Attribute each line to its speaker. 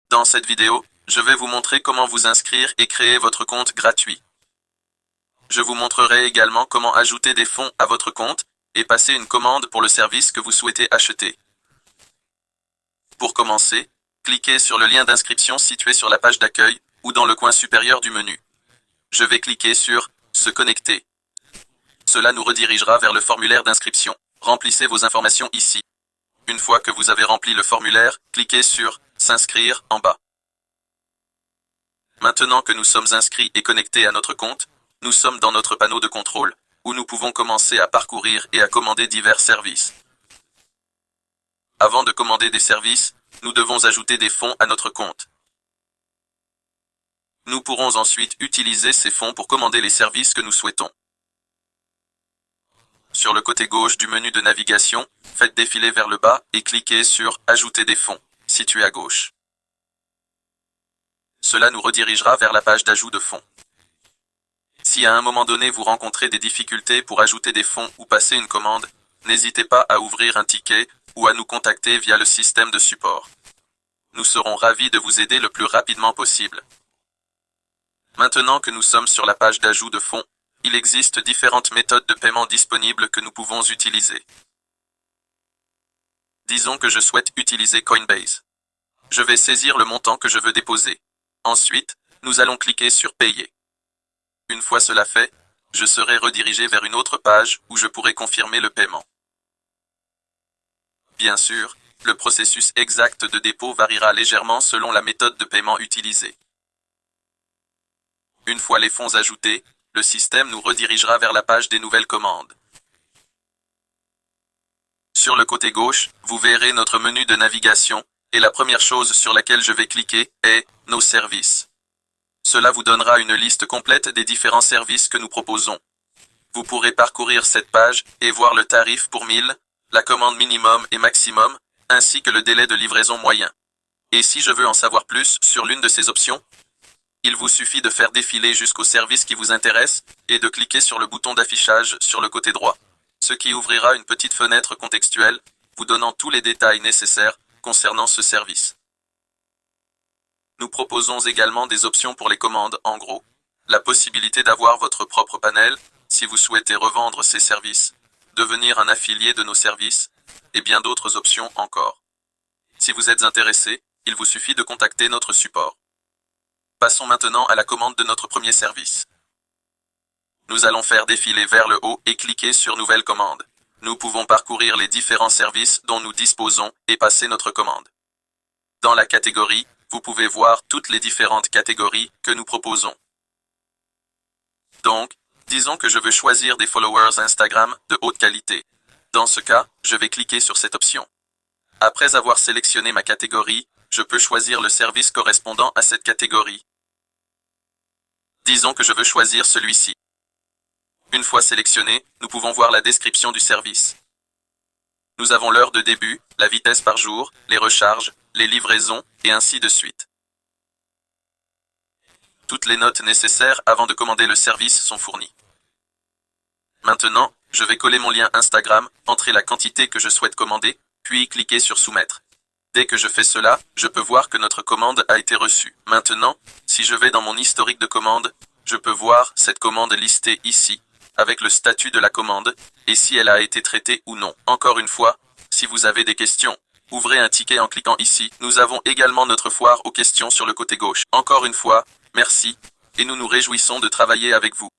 Speaker 1: Dans cette vidéo, je vais vous montrer comment vous inscrire et créer votre compte gratuit. Je vous montrerai également comment ajouter des fonds à votre compte et passer une commande pour le service que vous souhaitez acheter. Pour commencer, cliquez sur le lien d'inscription situé sur la page d'accueil ou dans le coin supérieur du menu. Je vais cliquer sur « Se connecter ». Cela nous redirigera vers le formulaire d'inscription. Remplissez vos informations ici. Une fois que vous avez rempli le formulaire, cliquez sur « S'inscrire » en bas. Maintenant que nous sommes inscrits et connectés à notre compte, nous sommes dans notre panneau de contrôle, où nous pouvons commencer à parcourir et à commander divers services. Avant de commander des services, nous devons ajouter des fonds à notre compte. Nous pourrons ensuite utiliser ces fonds pour commander les services que nous souhaitons. Sur le côté gauche du menu de navigation, faites défiler vers le bas et cliquez sur « Ajouter des fonds » situé à gauche. Cela nous redirigera vers la page d'ajout de fonds. Si à un moment donné vous rencontrez des difficultés pour ajouter des fonds ou passer une commande, n'hésitez pas à ouvrir un ticket ou à nous contacter via le système de support. Nous serons ravis de vous aider le plus rapidement possible. Maintenant que nous sommes sur la page d'ajout de fonds, il existe différentes méthodes de paiement disponibles que nous pouvons utiliser. Disons que je souhaite utiliser Coinbase. Je vais saisir le montant que je veux déposer. Ensuite, nous allons cliquer sur « Payer ». Une fois cela fait, je serai redirigé vers une autre page où je pourrai confirmer le paiement. Bien sûr, le processus exact de dépôt variera légèrement selon la méthode de paiement utilisée. Une fois les fonds ajoutés, le système nous redirigera vers la page des nouvelles commandes. Sur le côté gauche, vous verrez notre menu de navigation, et la première chose sur laquelle je vais cliquer est « Nos services ». Cela vous donnera une liste complète des différents services que nous proposons. Vous pourrez parcourir cette page et voir le tarif pour 1000, la commande minimum et maximum, ainsi que le délai de livraison moyen. Et si je veux en savoir plus sur l'une de ces options, il vous suffit de faire défiler jusqu'au service qui vous intéresse et de cliquer sur le bouton d'affichage sur le côté droit, ce qui ouvrira une petite fenêtre contextuelle vous donnant tous les détails nécessaires concernant ce service. Nous proposons également des options pour les commandes, en gros, la possibilité d'avoir votre propre panel, si vous souhaitez revendre ces services, devenir un affilié de nos services, et bien d'autres options encore. Si vous êtes intéressé, il vous suffit de contacter notre support. Passons maintenant à la commande de notre premier service. Nous allons faire défiler vers le haut et cliquer sur « Nouvelle commande ». Nous pouvons parcourir les différents services dont nous disposons et passer notre commande. Dans la catégorie, vous pouvez voir toutes les différentes catégories que nous proposons. Donc, disons que je veux choisir des followers Instagram de haute qualité. Dans ce cas, je vais cliquer sur cette option. Après avoir sélectionné ma catégorie, je peux choisir le service correspondant à cette catégorie. Disons que je veux choisir celui-ci. Une fois sélectionné, nous pouvons voir la description du service. Nous avons l'heure de début, la vitesse par jour, les recharges, les livraisons, et ainsi de suite. Toutes les notes nécessaires avant de commander le service sont fournies. Maintenant, je vais coller mon lien Instagram, entrer la quantité que je souhaite commander, puis cliquer sur Soumettre. Dès que je fais cela, je peux voir que notre commande a été reçue. Maintenant, si je vais dans mon historique de commande, je peux voir cette commande listée ici, avec le statut de la commande, et si elle a été traitée ou non. Encore une fois, si vous avez des questions, ouvrez un ticket en cliquant ici. Nous avons également notre foire aux questions sur le côté gauche. Encore une fois, merci, et nous nous réjouissons de travailler avec vous.